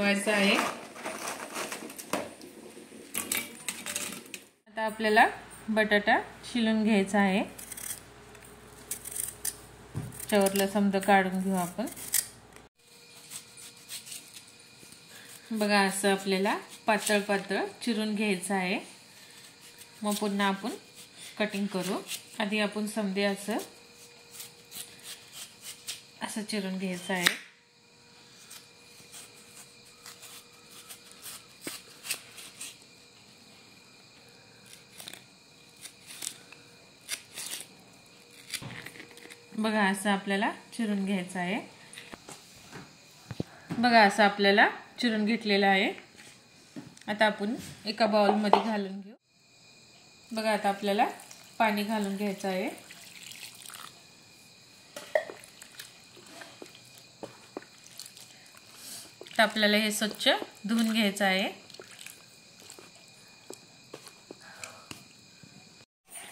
बनवायचा आहे। आता आपल्याला बटाटा शिलून घ्यायचा आहे। त्यावरला समजा काढून घेऊ आपण। बघा असं आपल्याला पातळ पातळ चिरून घ्यायचं आहे। मग पुन्हा आपण कटिंग करू। आधी आपण समजे असं चिरून घ्यायचं आहे। बघा असं आपल्याला चिरून घ्यायचं आहे। बघा असं आपल्याला चिरून घेतलेलं आहे। आता आपण एका बाउल मध्ये घालून घेऊ। बघा आता आपल्याला पाणी घालून घ्यायचं आहे। तर आपल्याला हे स्वच्छ धुवून घ्यायचं आहे।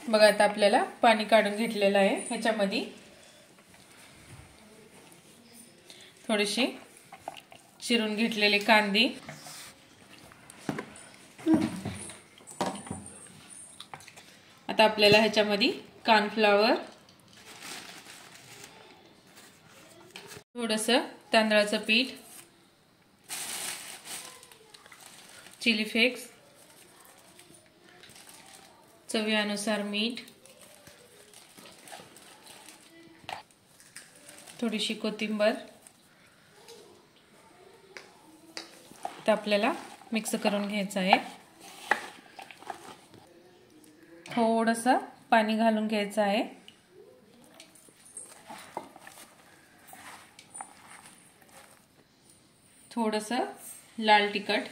बघा आता आपल्याला पाणी काढून घेतलेलं आहे। ह्याच्यामध्ये थोडेसे चिरून घेतलेले कांदे, आता आपल्याला ह्याच्यामध्ये कॉर्नफ्लॉवर, थोडंसं तांदळाचं पीठ, चिली फ्लेक्स, चवीनुसार मीठ, थोडीशी कोथिंबीर तर आपल्याला मिक्स करून घ्यायचं आहे। थोडंसं पाणी घालून घ्यायचं आहे। थोडंसं लाल तिखट।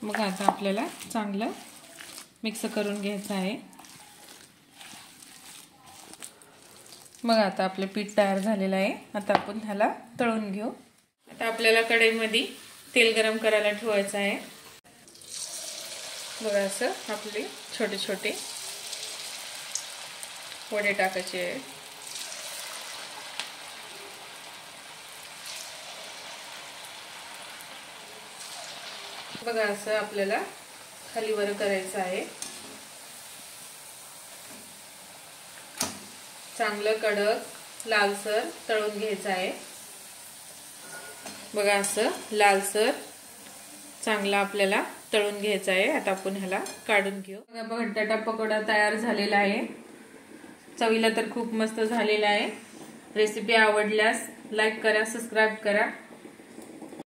मग आता आपल्याला चांगलं मिक्स करून घ्यायचं आहे। मग आता आपलं पीठ तयार झालेलं आहे। आता आपण ह्याला तळून घेऊ। आता आपल्याला कढईमध्ये तेल गरम करायला ठेवायचं आहे। बघा असं आपले छोटे छोटे वडे टाकायचे आहे। बघा असं आपल्याला खाली वर करायचं आहे। चांगलं कडक लालसर तळून घ्यायचं आहे। बघा असं लालसर चांगला आपल्याला तळून घ्यायचं आहे। आता आपण ह्याला काढून घेऊ। बघा बटाटा पकोडा तयार झालेला आहे। चवीला तर खूप मस्त झालेला आहे। रेसिपी आवडल्यास लाईक करा, सबस्क्राइब करा।